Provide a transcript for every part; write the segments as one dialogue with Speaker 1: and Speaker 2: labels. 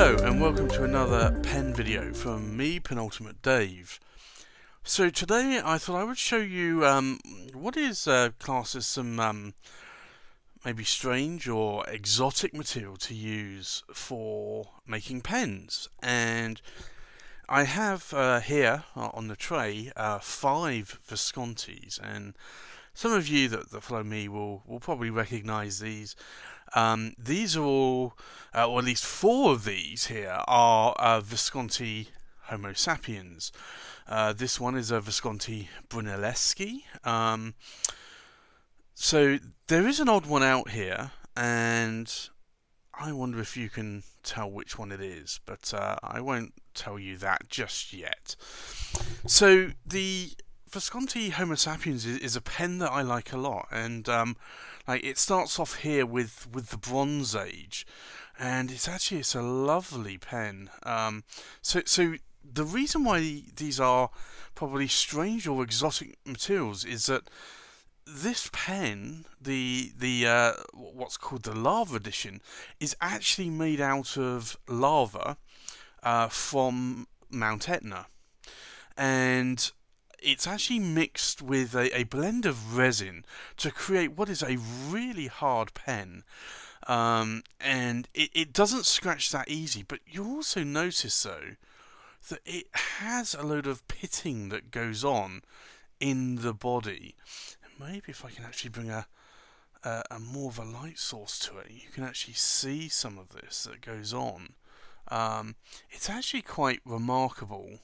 Speaker 1: Hello and welcome to another pen video from me, Penultimate Dave. So today I thought I would show you what is classed as some maybe strange or exotic material to use for making pens. And I have here on the tray 5 Viscontis, and some of you that follow me will probably recognise these. These are all, or at least 4 of these here, are Visconti Homo Sapiens. This one is a Visconti Brunelleschi. So there is an odd one out here, and I wonder if you can tell which one it is, but I won't tell you that just yet. So the Visconti Homo Sapiens is a pen that I like a lot, and it starts off here with the Bronze Age, and it's a lovely pen. So the reason why these are probably strange or exotic materials is that this pen, the what's called the Lava edition, is actually made out of lava from Mount Etna, and it's actually mixed with a blend of resin to create what is a really hard pen. And it doesn't scratch that easy, but you'll also notice though that it has a load of pitting that goes on in the body. Maybe if I can actually bring a more of a light source to it, you can actually see some of this that goes on. It's actually quite remarkable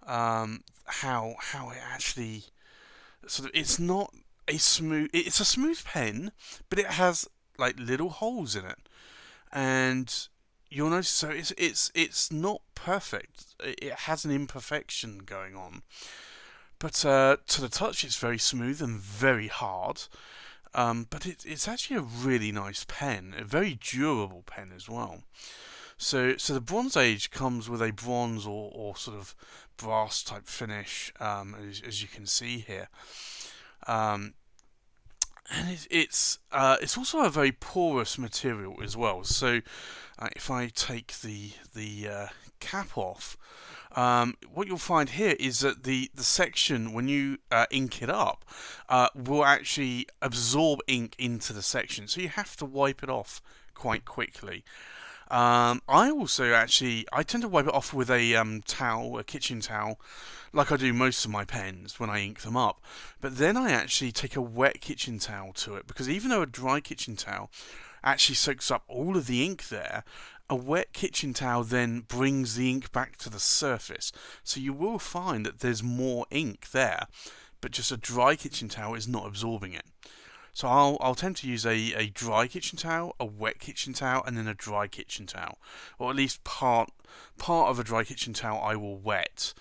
Speaker 1: how it actually it's not a smooth. It's a smooth pen, but it has like little holes in it, and you'll notice. So it's not perfect. It has an imperfection going on, but to the touch, it's very smooth and very hard. But it's actually a really nice pen, a very durable pen as well. So the Bronze Age comes with a bronze or sort of brass type finish, as you can see here, and it's also a very porous material as well. So if I take the cap off, what you'll find here is that the section, when you ink it up, will actually absorb ink into the section, so you have to wipe it off quite quickly. I tend to wipe it off with a towel, a kitchen towel, like I do most of my pens when I ink them up. But then I actually take a wet kitchen towel to it, because even though a dry kitchen towel actually soaks up all of the ink there, a wet kitchen towel then brings the ink back to the surface. So you will find that there's more ink there, but just a dry kitchen towel is not absorbing it. So I'll tend to use a dry kitchen towel, a wet kitchen towel, and then a dry kitchen towel, or at least part of a dry kitchen towel I will wet,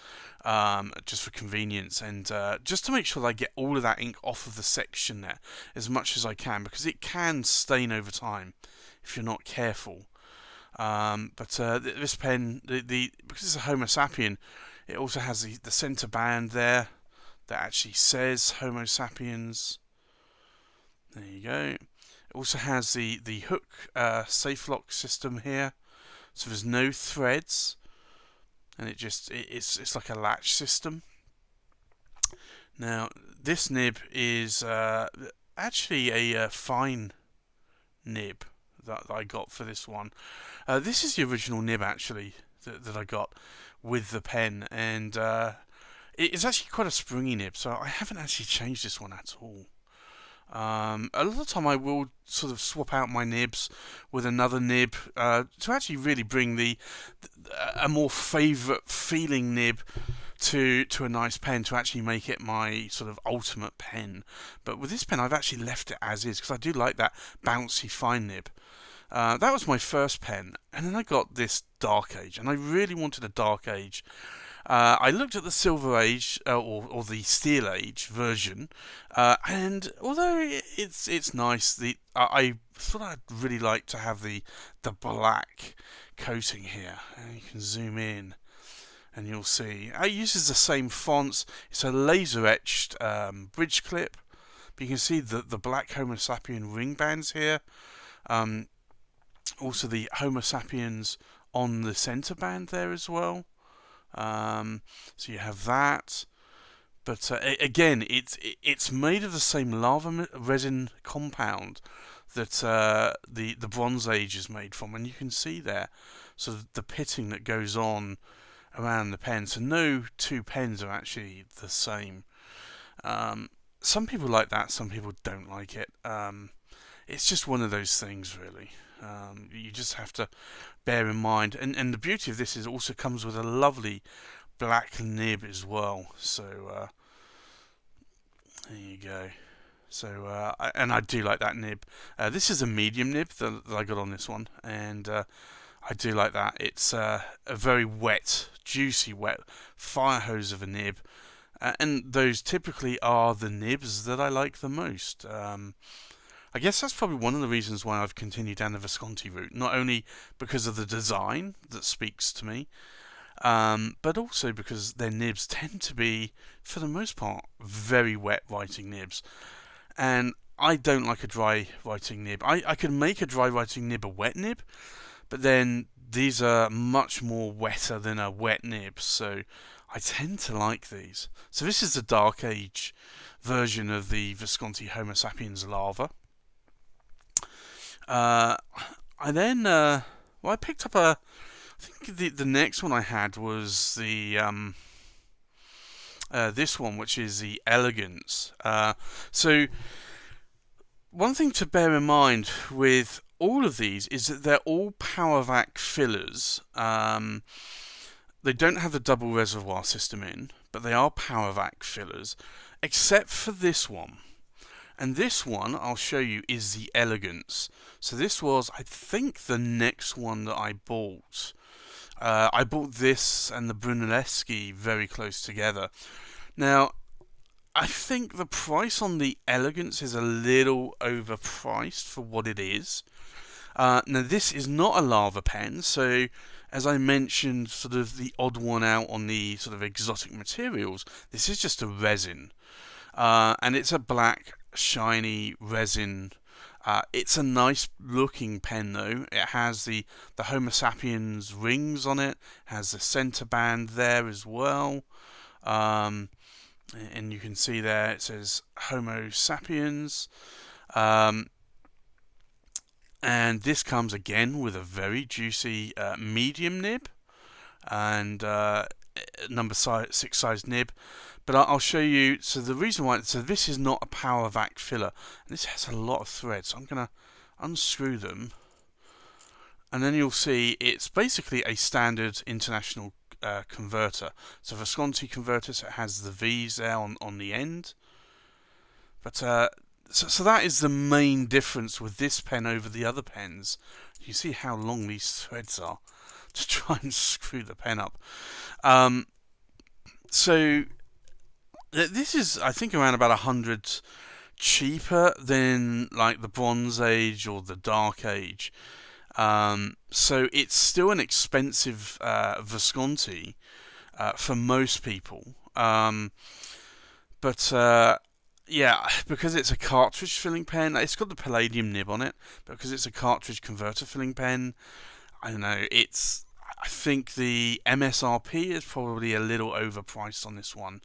Speaker 1: just for convenience, and just to make sure that I get all of that ink off of the section there as much as I can, because it can stain over time if you're not careful. But this pen, because it's a Homo Sapien, it also has the centre band there that actually says Homo Sapiens. There you go. It also has the hook safe lock system here, so there's no threads, and it's like a latch system. Now this nib is actually a fine nib that I got for this one. This is the original nib actually that I got with the pen, and it's actually quite a springy nib, so I haven't actually changed this one at all. A lot of the time I will sort of swap out my nibs with another nib to actually really bring a more favourite feeling nib to a nice pen, to actually make it my sort of ultimate pen. But with this pen I've actually left it as is, because I do like that bouncy fine nib. That was my first pen, and then I got this Dark Age, and I really wanted a Dark Age. I looked at the Silver Age or the Steel Age version, and although it's nice, I thought I'd really like to have the black coating here. And you can zoom in, and you'll see it uses the same fonts. It's a laser etched bridge clip, but you can see the black Homo sapien ring bands here. Also the Homo Sapiens on the centre band there as well. So you have that. But again, it's made of the same lava resin compound that the Bronze Age is made from, and you can see there, so the pitting that goes on around the pen. So no two pens are actually the same. Some people like that, some people don't like it. It's just one of those things, really. You just have to bear in mind, and the beauty of this is it also comes with a lovely black nib as well. So there you go. So I do like that nib. This is a medium nib that I got on this one, and I do like that. It's a very wet, juicy, wet fire hose of a nib, and those typically are the nibs that I like the most. I guess that's probably one of the reasons why I've continued down the Visconti route, not only because of the design that speaks to me, but also because their nibs tend to be, for the most part, very wet writing nibs. And I don't like a dry writing nib. I can make a dry writing nib a wet nib, but then these are much more wetter than a wet nib, so I tend to like these. So this is the Dark Age version of the Visconti Homo Sapiens Lava. I then, I picked up I think the next one I had was the this one, which is the Elegance. So one thing to bear in mind with all of these is that they're all power vac fillers. They don't have the double reservoir system in, but they are power vac fillers, except for this one. And this one, I'll show you, is the Elegance. So this was, I think, the next one that I bought. I bought this and the Brunelleschi very close together. Now, I think the price on the Elegance is a little overpriced for what it is. Now, this is not a lava pen, so as I mentioned, sort of the odd one out on the sort of exotic materials, this is just a resin. And it's a black, shiny resin. It's a nice looking pen though. It has the Homo Sapiens rings on it, has the centre band there as well. And you can see there it says Homo Sapiens. And this comes again with a very juicy medium nib and number 6 size nib. But I'll show you. So the reason why, so this is not a power vac filler, and this has a lot of threads. So I'm gonna unscrew them, and then you'll see it's basically a standard international converter. So Visconti converter, so it has the V's there on the end. But so that is the main difference with this pen over the other pens. You see how long these threads are to try and screw the pen up. So this is, I think, around about 100 cheaper than like the Bronze Age or the Dark Age. So it's still an expensive Visconti for most people. But yeah, because it's a cartridge filling pen, it's got the palladium nib on it, but because it's a cartridge converter filling pen, I don't know, I think the MSRP is probably a little overpriced on this one.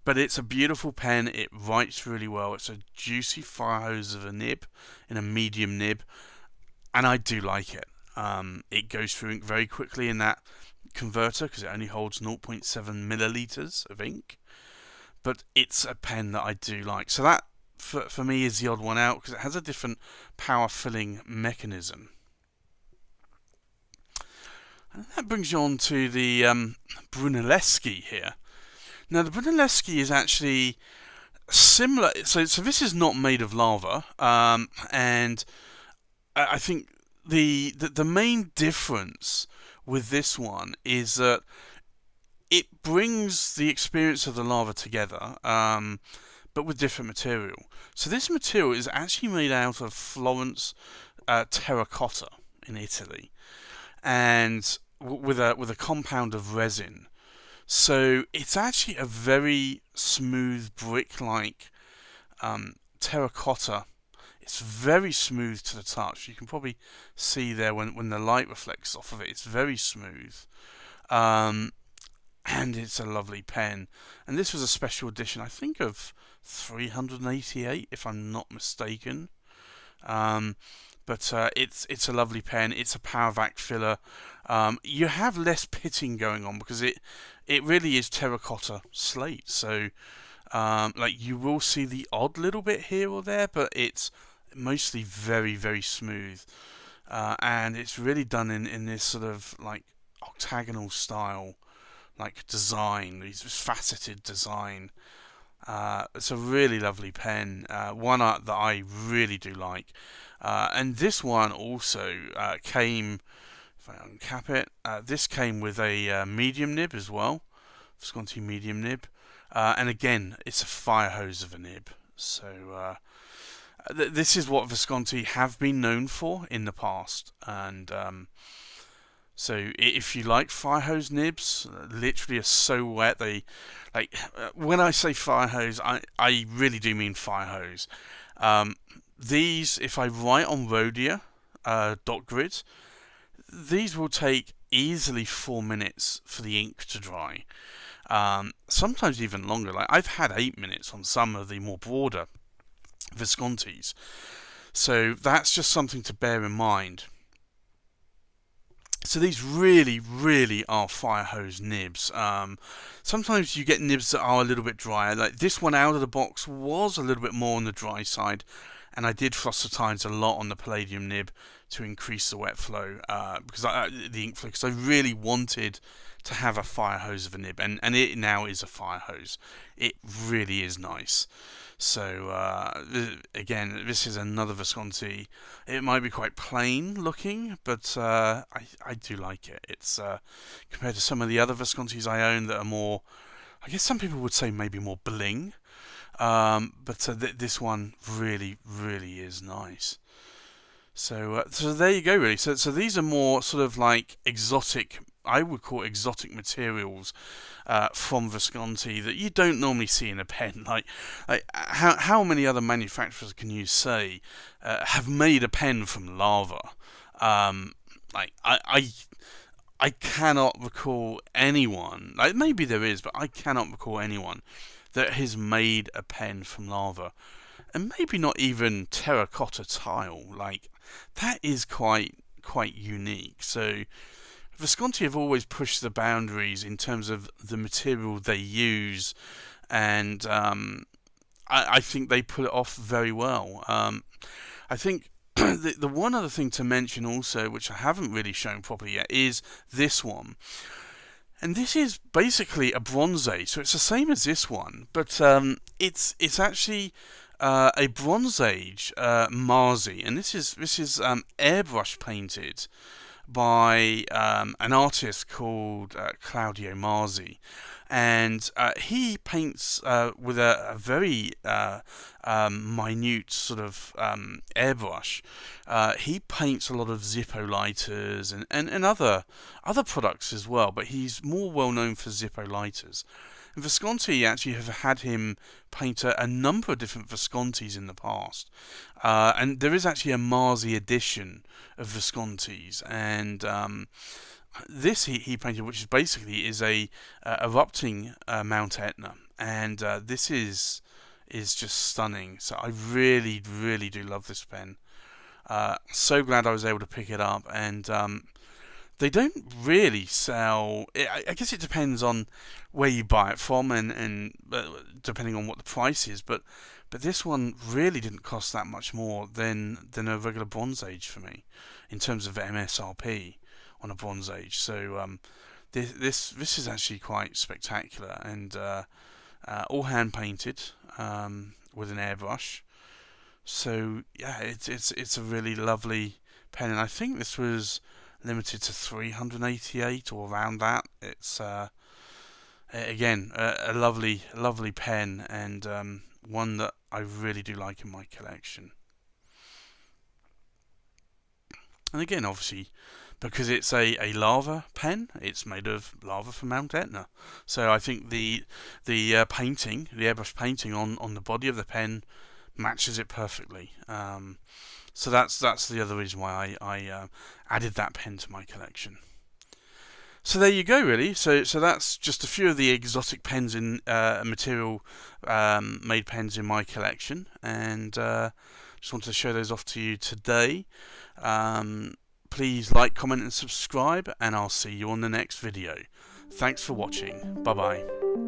Speaker 1: But it's a beautiful pen, it writes really well, it's a juicy fire hose of a nib in a medium nib, and I do like it. It goes through ink very quickly in that converter because it only holds 0.7 milliliters of ink. But it's a pen that I do like. So that, for me, is the odd one out because it has a different power filling mechanism. And that brings you on to the Brunelleschi here. Now, the Brunelleschi is actually similar. So this is not made of lava, and I think the main difference with this one is that it brings the experience of the lava together, but with different material. So this material is actually made out of Florence terracotta in Italy, and with a compound of resin. So it's actually a very smooth brick-like terracotta. It's very smooth to the touch. You can probably see there when the light reflects off of it. It's very smooth. Um, and it's a lovely pen. And this was a special edition, I think, of 388, if I'm not mistaken. But it's a lovely pen. It's a power vac filler. You have less pitting going on because it really is terracotta slate. So like you will see the odd little bit here or there, but it's mostly very, very smooth. And it's really done in this sort of like octagonal style, like design, this faceted design. It's a really lovely pen, one that I really do like. And this one also came, if I uncap it, this came with a medium nib as well, Visconti medium nib. And again, it's a fire hose of a nib. So this is what Visconti have been known for in the past. And so if you like fire hose nibs, literally are so wet they like. When I say fire hose, I really do mean fire hose. These, if I write on Rhodia dot grid, these will take easily 4 minutes for the ink to dry. Sometimes even longer. Like I've had 8 minutes on some of the more broader Viscontis. So that's just something to bear in mind. So these really, really are fire hose nibs. Sometimes you get nibs that are a little bit drier. Like this one out of the box was a little bit more on the dry side, and I did frost the tines a lot on the palladium nib to increase the wet flow, because the ink flow, because I really wanted to have a fire hose of a nib, and it now is a fire hose. It really is nice. So again, this is another Visconti. It might be quite plain looking, but I do like it. It's compared to some of the other Viscontis I own that are more, I guess some people would say maybe more bling. But this one really, really is nice. So there you go, really. So these are more sort of like exotic, I would call exotic materials from Visconti that you don't normally see in a pen. Like how many other manufacturers can you say have made a pen from lava? Like I cannot recall anyone. Like maybe there is, but I cannot recall anyone that has made a pen from lava. And maybe not even terracotta tile. Like that is quite unique. So Visconti have always pushed the boundaries in terms of the material they use, and I think they pull it off very well. I think the one other thing to mention also, which I haven't really shown properly yet, is this one. And this is basically a Bronze Age, so it's the same as this one, but it's actually a Bronze Age Marzi, and this is airbrush painted by an artist called Claudio Marzi, and he paints with a very minute sort of airbrush. He paints a lot of Zippo lighters and other products as well, but he's more well known for Zippo lighters. And Visconti actually have had him paint a number of different Viscontis in the past. And there is actually a Marzi edition of Viscontis, and this he painted, which is basically a erupting Mount Etna, and this is just stunning. So I really, really do love this pen. So glad I was able to pick it up, and they don't really sell. I guess it depends on where you buy it from, and depending on what the price is. But this one really didn't cost that much more than a regular Bronze Age for me, in terms of MSRP on a Bronze Age. So this is actually quite spectacular, and all hand painted with an airbrush. So yeah, it's a really lovely pen, and I think this was limited to 388 or around that. It's again a lovely pen, and one that I really do like in my collection. And again, obviously, because it's a lava pen, it's made of lava from Mount Etna. So I think the painting, the airbrush painting on the body of the pen, matches it perfectly. So that's the other reason why I added that pen to my collection. So there you go, really. So that's just a few of the exotic pens in material made pens in my collection, and just wanted to show those off to you today. Please like, comment, and subscribe, and I'll see you on the next video. Thanks for watching. Bye bye.